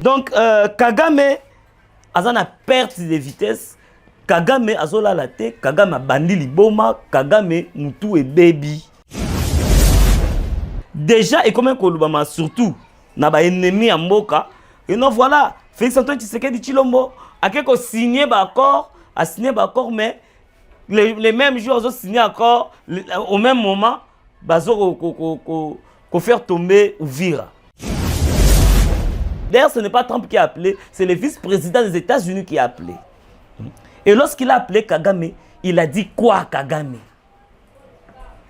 Donc Kagame aza na perte de vitesse. Kagame azola la te, Kagame bandi liboma, Kagame mutu et baby. Déjà et comme Kolubama surtout na ba ennemi à Mboka. Et non voilà, Félix Antoine Tshisekedi Tshilombo a quelque signé d'accord, a signé d'accord mais les mêmes jours ils ont signé accord au même moment bazo ko faire tomber Uvira. D'ailleurs, ce n'est pas Trump qui a appelé, c'est le vice-président des États-Unis qui a appelé. Et lorsqu'il a appelé Kagame, il a dit quoi Kagame?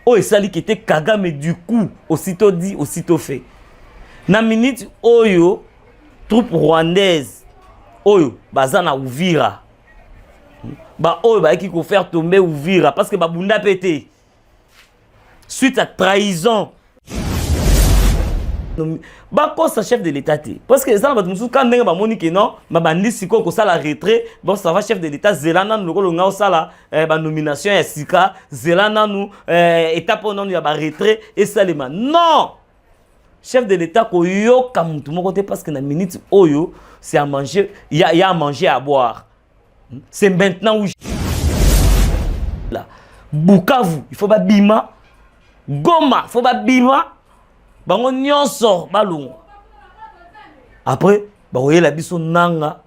Oh, et ça qui était Kagame du coup, aussitôt dit, aussitôt fait. Na minute Oyo, troupe rwandaise, Oyo, bazana Uvira. Ba Oyo, ba qui faut faire tomber Uvira parce que ba bunda pété. Suite à trahison. Bako sa chef de l'État parce que ça va nous quand ndenge ba moni que non ba bandi siko ko sala retrait bon ça va chef de l'État zelana nous ko nga sala ba nomination ya sika zelana nous étape non ya ba retrait et salema non chef de l'État ko yo kam tout mon côté parce que na minute oyo c'est à manger il y a à manger à boire c'est maintenant où là Bukavu il faut ba bima Goma faut ba bima bango nyonso balungu après baoye la biso nanga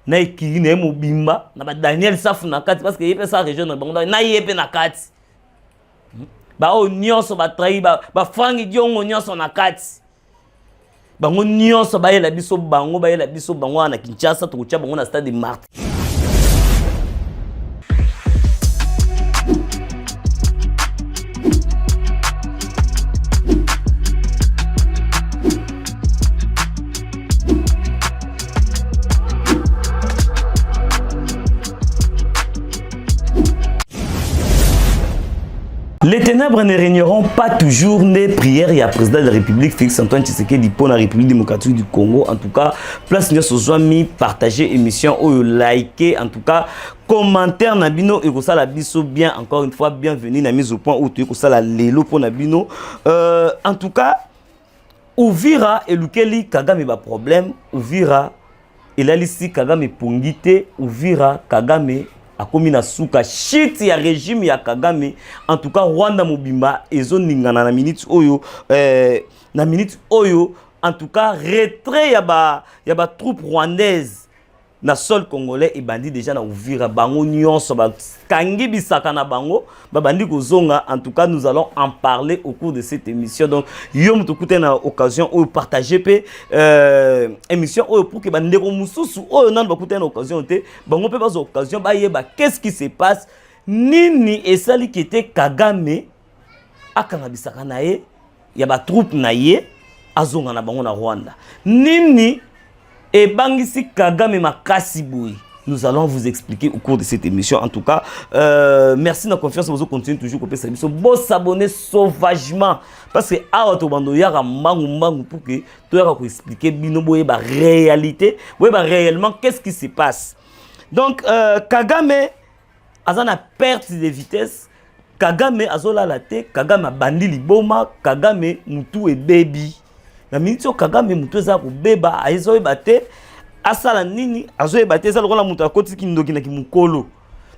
na ekili na mobimba na ba Daniel Safu na kati parce que yepe sa région na bango na yepe na kati ba o nyonso ba trahi ba fangi diongo nyonso na kati bango nyonso ba yela biso bango na Kinshasa to kucha bango na stade de Martyrs. Les ténèbres ne régneront pas toujours. Né prière et à président de la République Félix Antoine Tshisekedi pour la République démocratique du Congo. En tout cas, place nous sur mi partager émission ou liker. En tout cas, commentaire nabino et que ça la biso bien encore une fois bienvenue na mise au point où tu que ça la lelo pour nabino. En tout cas, Uvira et Lukeli Kagame ba problème. Uvira et ici Kagame pongite. Uvira Kagame akomi na suka shit ya régime ya Kagame. En tout cas Rwanda mobimba ezo ningana na minute oyo en tout cas retrait ya ba troupe rwandaise na sol congolais et bandi déjà na Uvira bango nyonso ba kangi bisaka na bango ba bandi kozonga. En tout cas nous allons en parler au cours de cette émission. Donc yo mutokute na occasion ou partager pe émission ou pour que bande ko mususu o nan ba kute na occasion te bango pe ba occasion ba yeba qu'est-ce qui se passe nini esali qui était Kagame akanga bisaka na ye ya ba troupe na ye azonga na bango na Rwanda nini et bangisi Kagame makasi boui. Nous allons vous expliquer au cours de cette émission. En tout cas, merci de la confiance. Vous continuez toujours à faire bon s'abonner sauvagement parce que à votre bando y a un pour que tu expliquer bino boye ba réalité, boye ba réellement qu'est-ce qui se passe. Donc Kagame azana perte de vitesse. Kagame azola la te, Kagame bandi liboma, Kagame mutu et baby. La minute Kagame mutu za ko beba aizo ebate asala nini azo ebate za lokola mutu akoti ki ndoki na ki mukolo.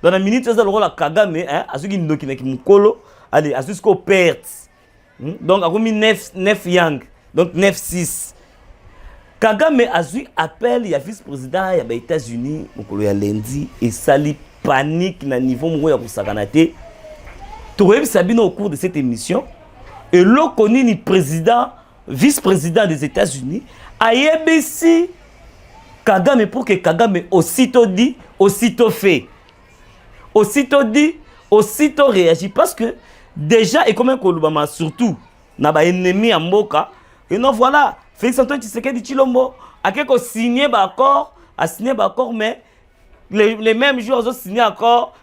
Dans la minute za lokola Kagame azo ki ndoki na ki mukolo, allez azo ko perte. Donc akomi 9 yang, donc 9-6. Kagame azu appel ya vice-président ya ba États-Unis mukolo ya lundi et sali panique na niveau moko ya kusakana te. Toyebi sabino au cours de cette émission et lo koni ni président vice-président des États-Unis a yebisi Kagame pour que Kagame aussitôt dit, aussitôt fait. Aussitôt dit, aussitôt réagi. Parce que déjà, et comme un Kolubama, surtout, n'a pas ennemi à Mboka, et non voilà, Félix Antoine Tshisekedi Tshilombo a quelque signé d'accord, a signé d'accord, mais les mêmes jours, ils ont signé accord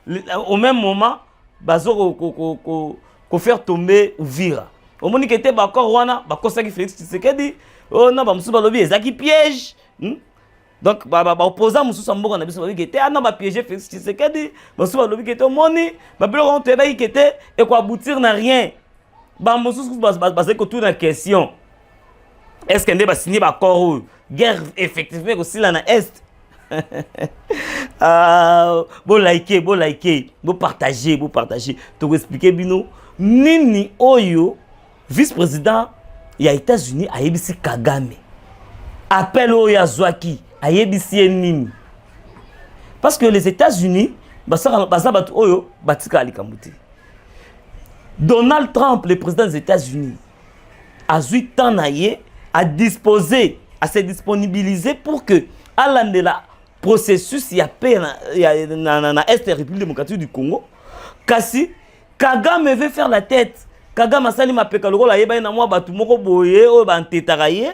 au même moment, bazo ko faire tomber Uvira. Au moment où était d'accord wana bakosa ki Félix Tshisekedi oh non ba musu ba lobi ezaki piège donc ba opposant musu samboka na biso ba ki était ana ba piéger Félix Tshisekedi musu ba lobi ki était moni ba bilo on te ba ki était et quoi aboutir na rien ba musu ba ko tout na question est-ce que ndeba signé ba accord guerre effectivement aussi là na est bon liker bon partager to expliquer bino nini oyo vice-président ya États-Unis a yebisi Kagame appel oyo azwaki a yebisi nini parce que les États-Unis basa batu oyo batika alikambuti Donald Trump le président des États-Unis a 8 ans à disposer à se disponibiliser pour que à l'andela processus ya paix na est République démocratique du Congo kasi Kagame veut faire la tête Kagame asali mapeka lokola yeba na mwa batu moko boye o ba ntetaka ye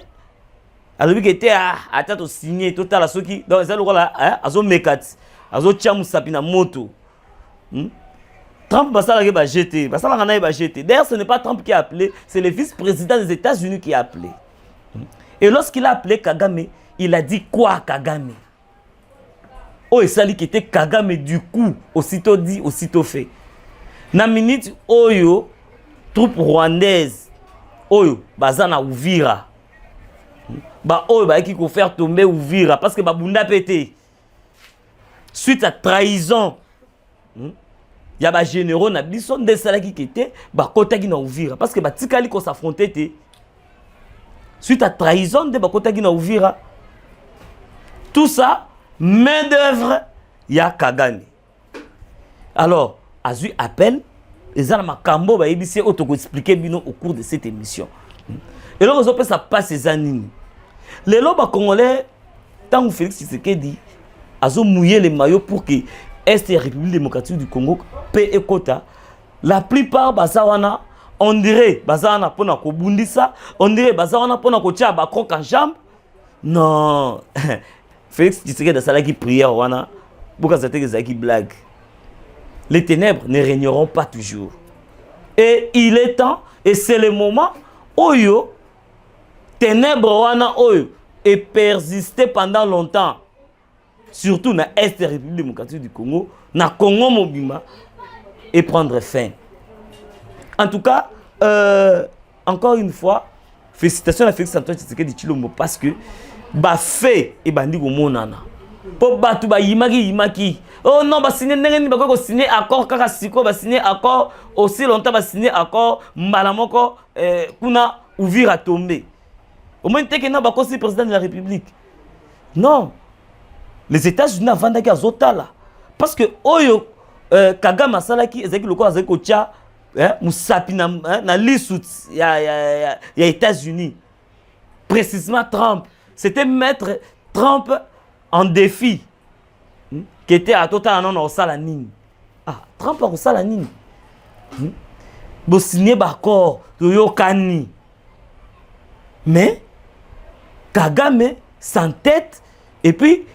alobi que était à tête signé total à ceux qui donc ça lokola azo mekati azo chamu sapina moto Trump basala ke ba jeté basala kana ba jeté d'ailleurs ce n'est pas Trump qui a appelé c'est le vice-président des États-Unis qui a appelé et lorsqu'il a appelé Kagame il a dit quoi Kagame oh et ça qui était Kagame du coup aussitôt dit aussitôt fait na minute oyo troupe rwandaise oyo bazana Uvira ba oyo ba qui ko faire tomber Uvira parce que ba bunda pété suite à trahison ya ba généraux na biso de salaki qui était ba kota ki na Uvira parce que ba tikali ko s'affronter té suite à trahison de ba kota ki na Uvira tout ça main d'œuvre ya Kagame alors azui appel ezala makambo ba yebisi otoko expliquer bino au cours de cette émission et là on ça passe ces années les lobes congolais tant Félix Tshisekedi azo mouiller les maillots pour que Est et République démocratique du Congo paix et quota la plupart bazawana on dirait bazawana pona ko bundisa on dirait bazawana pona ko tia ba croc en jambe non Félix Tshisekedi sala qui prière wana boka zateke za qui blague les ténèbres ne régneront pas toujours et il est temps et c'est le moment oyo ténèbres wana oyo et persister pendant longtemps surtout na Est de la République démocratique du Congo, na Congo Mobima, et prendre fin. En tout cas, encore une fois, félicitations à Félix Antoine Tshisekedi Tshilombo parce que ba fait et bandi go monana. Po batu ba yimaki. Oh non, ba signer ndenge ba ko signer accord kaka siko ba signer accord aussi longtemps ba signer accord mbala moko kuna Uvira tomber. Au moins t'es que non ba ko si président de la République. Non. Les États-Unis avant d'aller Zotala parce que oyo Kagame salaki ezaki loko azaki kocha musapi na lisut ya États-Unis précisément Trump c'était mettre Trump en défi qui était à total non au salanine Trump au salanine bo signer d'accord yo kani mais Kagame sans tête et puis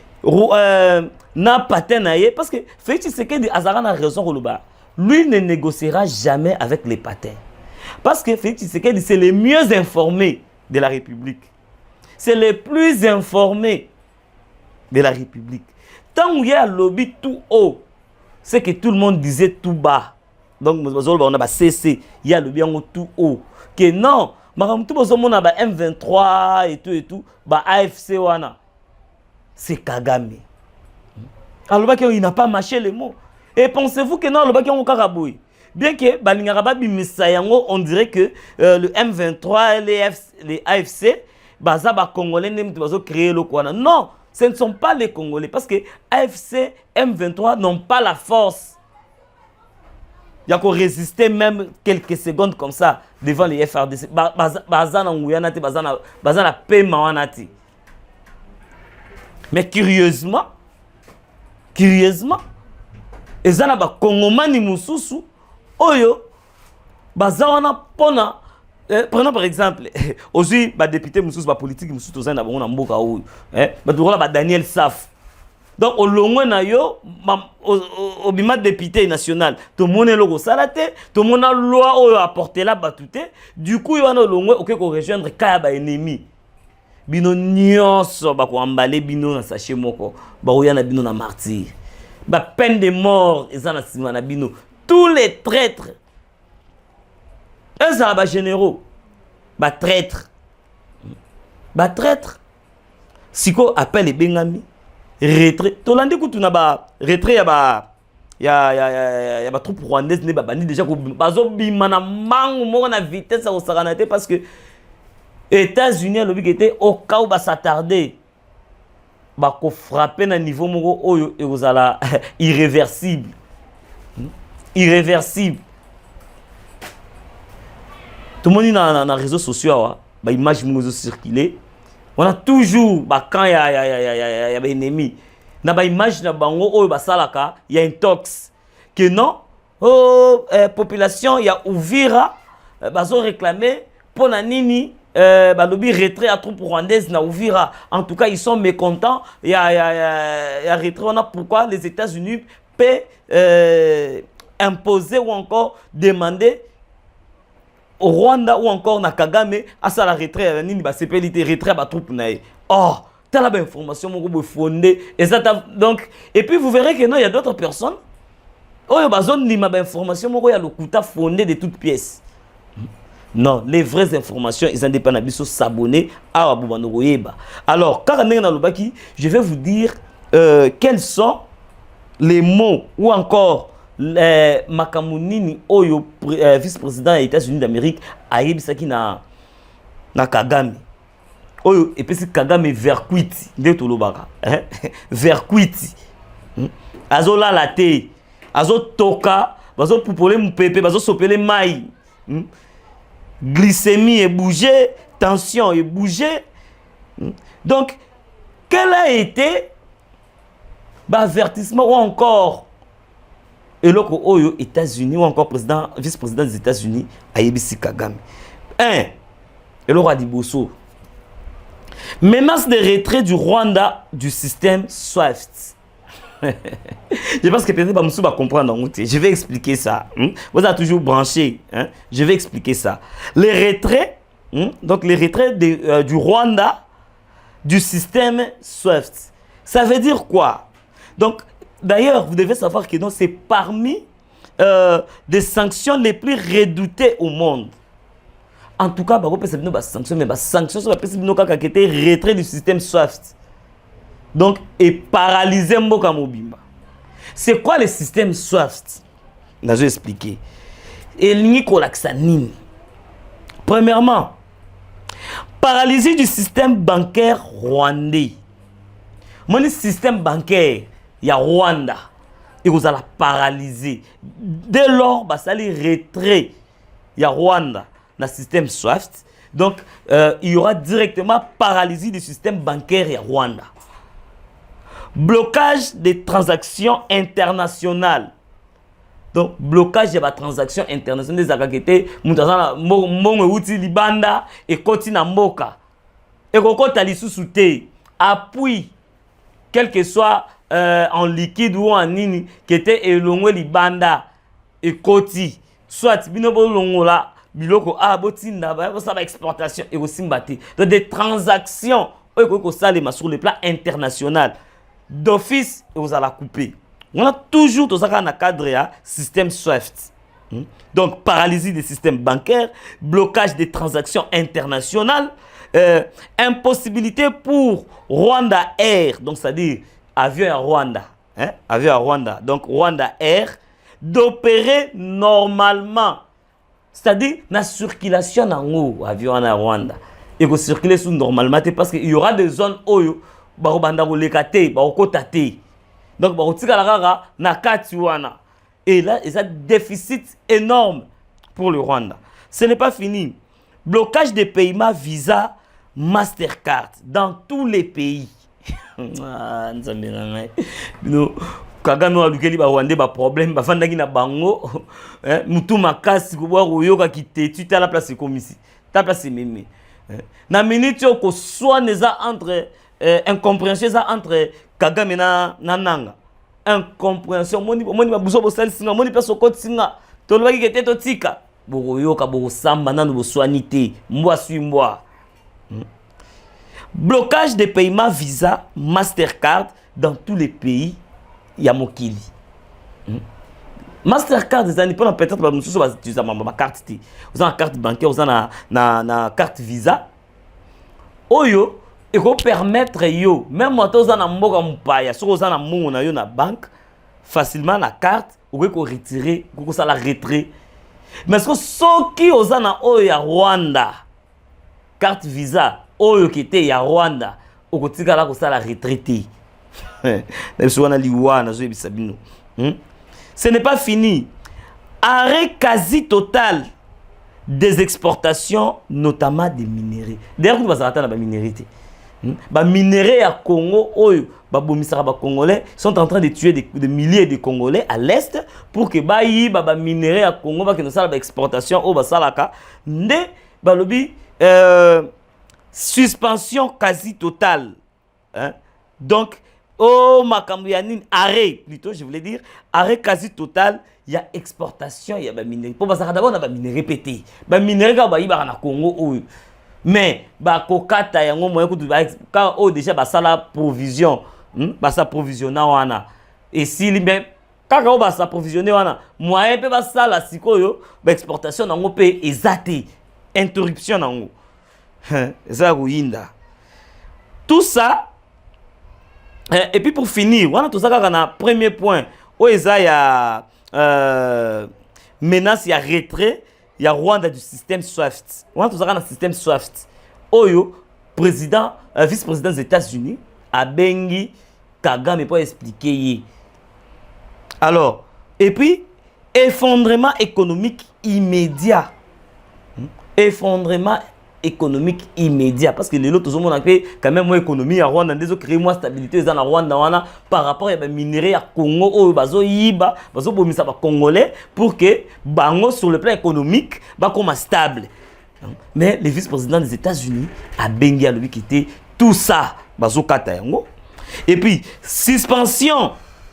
n'a pas tenaillé parce que Félix Tshisekedi Azara a raison Koloba. Lui ne négociera jamais avec les patins. Parce que Félix Tshisekedi c'est le mieux informé de la République. C'est le plus informé de la République. Tant où il y a lobby tout haut, c'est que tout le monde disait tout bas. Donc on a cessé, il y a le lobby tout haut. Que non, tout le monde a M23 et tout, AFC wana. C'est Kagame. Alors il n'a pas mâché les mots. Et pensez-vous que non, le bien que on dirait que le M23 et les AFC, Congolais n'ont créé le Kwana. Non, ce ne sont pas les Congolais parce que AFC, M23 n'ont pas la force. Il y a qu'on résister même quelques secondes comme ça devant les FRDC. Bazana Nguyanati, Bazana Pemawanati. Mais curieusement, ezana ba kongomani mususu oyo bazawana pona prenons par exemple aujourd'hui ba député mususu ba politique mususu tozana bango na mboka oyo ba tokola ba Daniel Saf donc au longwe na yo obima député national to mona loko salate to mona loi oyo apporter la batute du coup yo na longwe OK ko rejoindre kaya ba ennemi bino nyonso bako ambale bino na sachet moko ba oya na bino na martyr ba peine de mort ezana sima na bino tous les traîtres eux ba généraux ba traîtres ba traître siko appel et bengami retrait tolandi kutu na ba retrait ya ba ya ba troupe rwandaise ne ba bandi déjà ko bazo bimana mangu mo na vitesse au saranate parce que États-Unis le but était au cas où ba s'attarder ba ko frapper na niveau moko oyo et vous ala irréversible tout le monde dans les réseaux sociaux ba image nous circuler on a toujours ba quand il y a des ennemis na ba image na bango oyo ba salaka il y a un tox que non population il y a Uvira bazo réclamer pour na nini ba lobby retrait à troupe rwandaise na Uvira en tout cas ils sont mécontents il y a retrait on a pourquoi les États-Unis peuvent imposer ou encore demander au Rwanda ou encore na Kagame à ça la retrait nini ba CPLT retrait ba troupe na oh t'as la bonne information mon groupe fondé et ça donc et puis vous verrez que non il y a d'autres personnes oh ba zone ni ma information mon groupe il y a le kuta fondé de toutes pièces non les vraies informations ils ont des panabiso s'abonner à Abubano Royeba alors car na lobaki je vais vous dire quels sont les mots ou encore Makamunini oyo vice-président des États-Unis d'Amérique a yebisaki na Kagame oyo et puis Kagame verkuiti nde tolobaka verkuiti azo la te azo toka bazo poupoler mpepe bazo sopele mai glycémie est bougé tension est bougé donc quel a été avertissement ou encore et là, aux États-Unis ou encore vice-président des États-Unis, Ayebisi Kagame. Et le roi Dibosso. Menace de retrait du Rwanda du système SWIFT. Je pense que peut-être que vous va comprendre. Je vais expliquer ça. Vous avez toujours branché. Je vais expliquer ça. Les retraits, donc les retraits du Rwanda du système SWIFT. Ça veut dire quoi? Donc, d'ailleurs, vous devez savoir que c'est parmi des sanctions les plus redoutées au monde. En tout cas, les sanctions sont les retrait du système SWIFT. Donc, et paralyser Mboka Mobimba. C'est quoi le système SWIFT? Je vais expliquer. Et premièrement, paralysie du système bancaire rwandais. Mon système bancaire, il y a Rwanda. Et vous allez paralyser. Dès lors, ça les retrait. Il y a Rwanda dans le système SWIFT. Donc, il y aura directement paralysie du système bancaire et Rwanda. Blocage des transactions internationales. Donc, blocage des transactions internationales des activités. Libanda et Kotina Moka. Et Kokota Lissousouté. Appui, quel que soit en liquide ou en nini, qui était élongé Libanda et Koti. Soit Binobo Longola, Biloko Abotinda, ça va exportation et aussi Mbati. Donc, des transactions sur le plan international. D'office, vous allez couper. On a toujours dans un cadre système SWIFT. Donc, paralysie des systèmes bancaires, blocage des transactions internationales, impossibilité pour Rwanda Air, donc c'est-à-dire avion à Rwanda, avion à Rwanda, donc Rwanda Air, d'opérer normalement. C'est-à-dire la circulation en haut, avion à Rwanda. Il faut circuler sous normalement parce qu'il y aura des zones où barobanda lekate barokotate donc barotika la na katiwana et là il y a un déficit énorme pour le Rwanda. Ce n'est pas fini. Blocage des paiements Visa Mastercard dans tous les pays. Kagame wa lukeli ba Rwanda ba problème ba fandaki na bango mutu makasi ko bwa koyoka kitetu ta la place comme ici ta place mémé na minute ko soit neza entre incompréhension entre Kagame na nanga incompréhension moni ba buso bo sel singa moni peso ko singa to lo ki kete to tika bo yoka bo samba nanu bo soinité moi suis moi. Blocage des paiements Visa Mastercard dans tous les pays Yamokili. Mastercard des années pendant peut-être ba mususu ba utiliser ma carte ti. Vous avez une carte bancaire, vous avez na carte Visa. oyo et qu'on permettre yo même moi tous en mboka mpaya so aux en mongo na yo na banque facilement la carte ou qu'on retirer qu'on ça la retrait mais ce qui aux en oyo ya Rwanda carte visa oyo qui était ya Rwanda au kotika la ko ça la retraité même si on a liwana zo bisabino ce n'est pas fini. Arrêt quasi total des exportations notamment des minéraux. D'ailleurs nous va s'arrêter la minéralité. Ba minéraux à Congo, ba bomisara ba Congolais sont en train de tuer des milliers de Congolais à l'est pour que ba yi ba minéraux à Congo ba que nous ça ba exportation au ba salaka ne ba lobi suspension quasi totale. Donc arrêt plutôt je voulais dire arrêt quasi total. Il y a exportation, il y a ba minéraux. Pour ça d'abord on a ba minéraux pété. Ba minéraux ka ba yi ba na Congo mais ba kokata yango moyen ko ka o déjà ba sala provision ba sa provisionna wana et si même kaka o ba sa provisionner wana moyen pe ba sala sikoyo ba exportation nango pe ezate interruption nango ça ruinda tout ça et puis pour finir wana tout ça kaka na premier point o eza ya menace ya retrait. Il y a Rwanda du système SWIFT. On a tout ça dans le système SWIFT. Oyo, président, vice-président des États-Unis, a bengi Kagame pour expliquer. Alors, et puis, effondrement économique immédiat. Effondrement économique immédiat. Parce que les autres, tout le monde a fait quand même moins économie à Rwanda. Des autres créent moins stabilité dans la Rwanda par rapport à des minéraux à Congo, au bazo yiba, bazo bomisa ba congolais pour que bango sur le plan économique ba comme stable. Mais le vice-président des États-Unis a bengi à lui quitter tout ça bazo kata yango. Et puis suspension.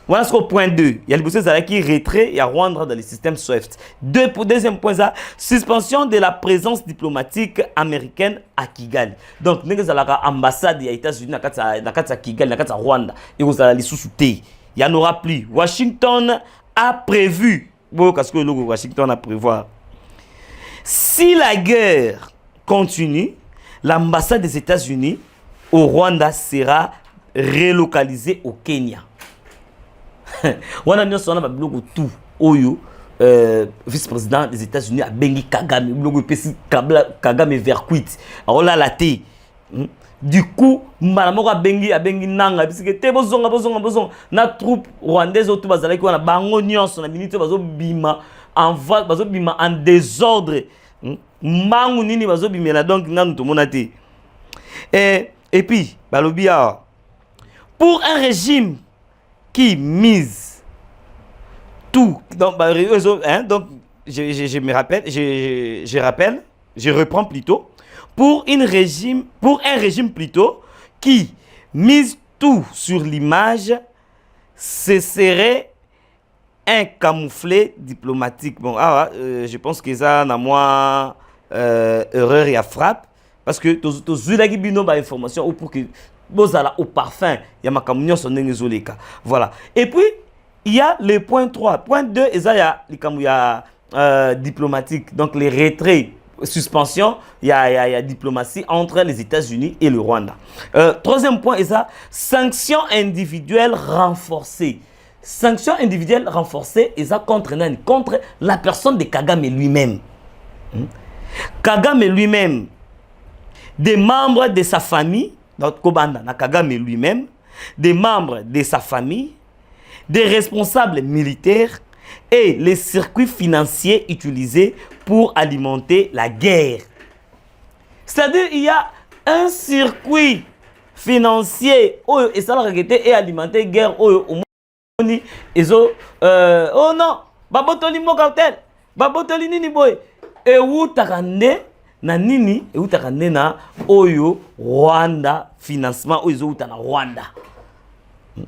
Voilà ce qu'au point 2. Il y a le bousses qui retrait et à Rwanda dans le système SWIFT. Deuxième point, ça, suspension de la présence diplomatique américaine à Kigali. Donc, nous avons l'ambassade des États-Unis à Kigali, à Rwanda. Et vous allez sous-souter. Il n'y en aura plus. Washington a prévu. Bon, parce que Washington a prévu. Si la guerre continue, l'ambassade des États-Unis au Rwanda sera relocalisée au Kenya. On a mis sur la bloc tout oyo vice-président des États-Unis a bengi Kagame bloc pesi Kagame vers quit alors là la té du coup malamoko a bengi nanga parce que te bozonga na troupe rwandaise autour bazala ko na bango nyonso na minute bazo bima en désordre mangu nini bazo bimela donc nanu to monate et puis balobia pour un régime qui mise tout donc je me rappelle je reprends plutôt pour un régime plutôt qui mise tout sur l'image, ce serait un camouflet diplomatique. Bon je pense que ça n'a moins erreur et à frappe parce que tous les bino ba information ou pour que bozala au parfum, il y a ma camion son nengezoleka. Voilà. Et puis il y a le point 3. Point 2, il y a les diplomatique, donc les retraits, suspension, il y a diplomatie entre les États-Unis et le Rwanda. Troisième point, il y a sanctions individuelles renforcées. Sanctions individuelles renforcées, il y a contre la personne de Kagame lui-même. Kagame lui-même, des membres de sa famille, donc Kobanda, Kagame lui-même, des membres de sa famille, des responsables militaires et les circuits financiers utilisés pour alimenter la guerre. C'est-à-dire il y a un circuit financier et ça et alimenter la guerre oh non babotoli mo cartel babotoli nini boy et où takande na nini et où takande na oyo Rwanda financement oyo na Rwanda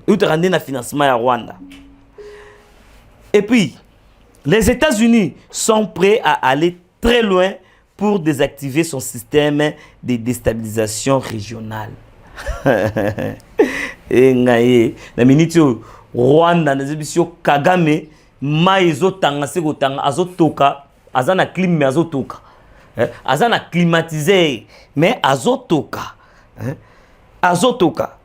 et où takande na financement ya Rwanda. Et puis les États-Unis sont prêts à aller très loin pour désactiver son système de déstabilisation régionale. Et ngaye na minute Rwanda na zebisio Kagame maizo tanga seko tanga azotoka azana clim mais azotoka azana climatisé mais azotoka hein? Azotoka.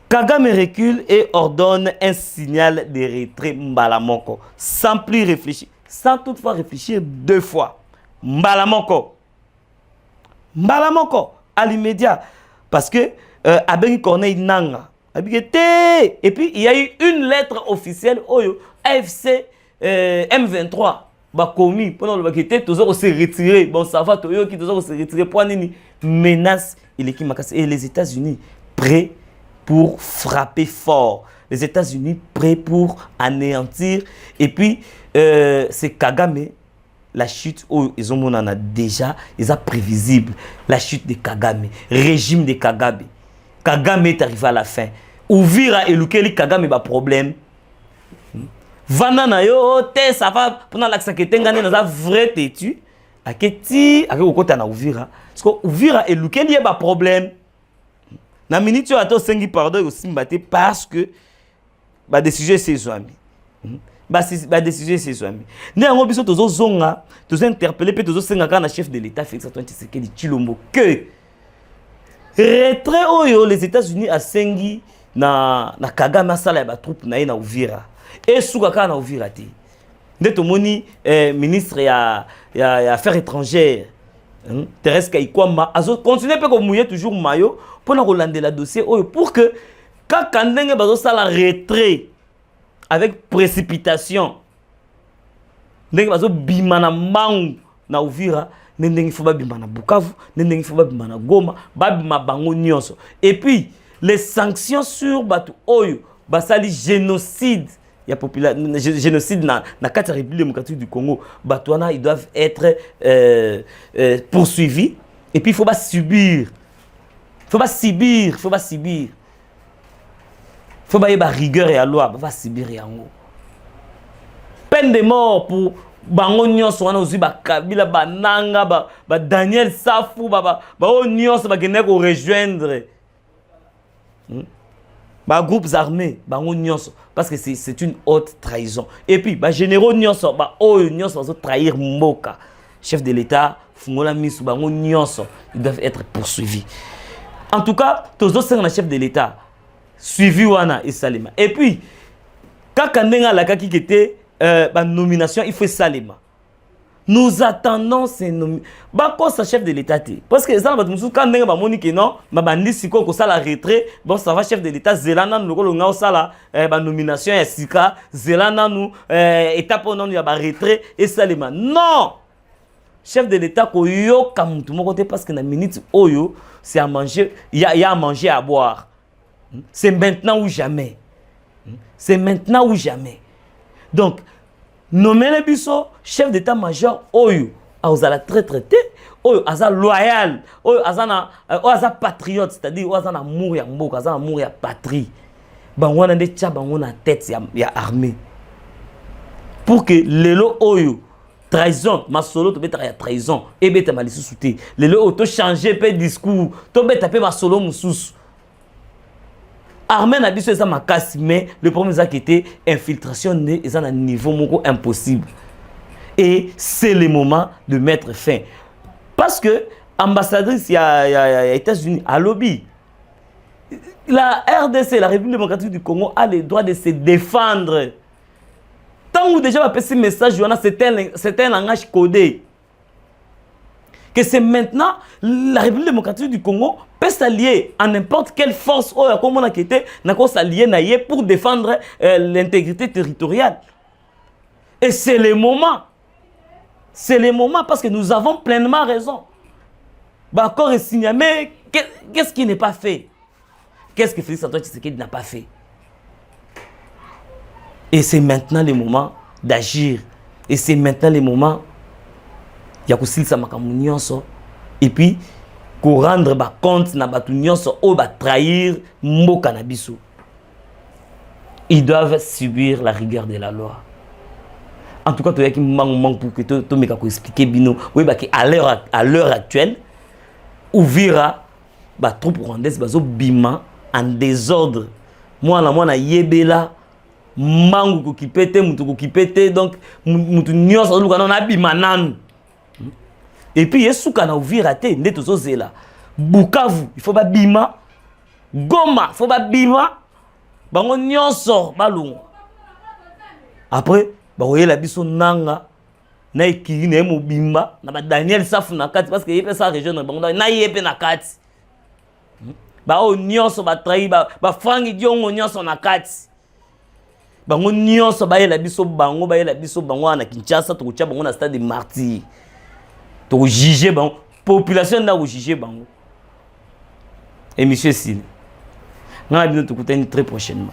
Kagame recule et ordonne un signal de retrait Mbalamoko, sans plus réfléchir, sans toutefois réfléchir 2 fois. Mbalamoko, à l'immédiat, parce que Abengi Corneille Nanga, et puis il y a eu une lettre officielle au AFC M23, bah commis pendant le baquet, toujours se retirer, bon ça va, Toyo qui toujours se retirer, point nini menace, il est qui m'a cassé, et les États-Unis prêts pour frapper fort. Les États-Unis prêts pour anéantir. Et puis, c'est Kagame, la chute, où ils ont déjà, ils sont prévisibles. La chute de Kagame, régime de Kagame. Kagame est arrivé à la fin. Ouvira et Lukeli Kagame a problème. Vanana yo, te ça va, pendant l'accès que Tengane dans un vrai têtu. A Keti, a Okota na Ouvira. Parce que Ouvira et Lukeli a problème. Na minute ato sengi pardon aussi mbaté parce que ba décision c'est amis. Ba décision c'est amis. Né en biso tozo zonga, tozo interpeller pe tozo senga kana chef de l'état Félix Antoine Tshisekedi Tshilombo que retrait oyo les États-Unis a sengi na Kagame sala ba troupe na ina Uvira. Et suka kana Uvira té. Ndeto moni ministre ya affaires étrangères Thérèse Kaikwamba azo continuer pe ko mouiller toujours maillot pour la dossier pour que quand Kandenge bazo sala retrait avec précipitation ndenge bazo bimana mang na Uvira ndenge faut ba bimana Bukavu ndenge faut ba bimana Goma ba bima bango nyonso et puis les sanctions sur batu oyo basali génocide il y a génocide na la République démocratique du Congo, Batouana, ils doivent être poursuivis et puis il faut pas subir. Faut pas subir. Faut pas y avoir rigueur et la loi, faut pas subir yango. Peine de mort pour bango nyonso wana ozi ba Kabila ba Nanga ba Daniel Safou ba nyonso ba kende ko rejoindre. Bah, groupes armés, bah, parce que c'est une haute trahison. Et puis, bah, généraux, bah, trahir Mboka. Chef de l'État, Fungola Misu, bah, ils doivent être poursuivis. En tout cas, tous les chefs de l'État, suivi Wana et Salima. Et puis, quand Kandenga Laka qui était nomination, il faut Salima. Nous attendons ces nominations. Bah, quoi, ça chef de l'État? Parce que ça, quand on a dit non, ça la retrait, bon, ça va chef de l'État, Zelana, nous ça la nomination, et Sika, Zelana, nous, étape on a retrait, et ça les non! Chef de l'État, parce que la minute Oyo, c'est à manger, il y a à manger, à boire. C'est maintenant ou jamais. C'est maintenant ou jamais. Donc, nommer les bisso chef d'état-major oyo azala très traité oyo aza loyal oyo aza patriote c'est-à-dire oyo aza na amour ya mboka aza na amour ya patrie bango na nde tia bango na tête ya armée pour que lelo oyo trahison masolo to beta ya trahison et beta malisusu te lelo oyo to changer pe discours to beta pe masolo mususu armée na biso eza makasi mais le problème c'est que infiltration est à un niveau moko impossible et c'est le moment de mettre fin parce que ambassadrice il y a États-Unis à lobby la RDC la République démocratique du Congo a le droit de se défendre tant ou déjà va passer message c'est un langage codé que c'est maintenant la République démocratique du Congo peut s'allier à n'importe quelle force comme on a quitté, s'allier pour défendre l'intégrité territoriale. Et c'est le moment. C'est le moment parce que nous avons pleinement raison. Bah, encore est signé, mais qu'est-ce qui n'est pas fait? Qu'est-ce que Félix Antoine Tshisekedi n'a pas fait? Et c'est maintenant le moment d'agir. Et c'est maintenant le moment il y a aussi ça et puis pour rendre compte na batu nyonso o ba trahir mboka na biso ils doivent subir la rigueur de la loi. En tout cas tu y a qui manque pour que to meka ko expliquer bino oui ba ki à l'heure actuelle Uvira ba troupe rwandaise bazo bima en désordre moi na yebela mangu ko kipete mutu ko kipete donc mutu nyonso luka na bima nanu. Et puis, il y a Uvira te, nde tozozela. Bukavu il faut babima, Goma il faut babima, bango nyonso balungu. Après baoye la biso nanga na ikiri na mobimba na ba Daniel Safu na kati parce que yepe sa région na bango na yepe na kati. Ba o nyonso ba trahi ba fangi diongo nyonso na kati. Bango nyonso ba yela biso bango na Kinshasa to kucha bango na stade de martyr. To juger bango population na juger bango. Et monsieur Sile. Nous allons nous écouter très prochainement.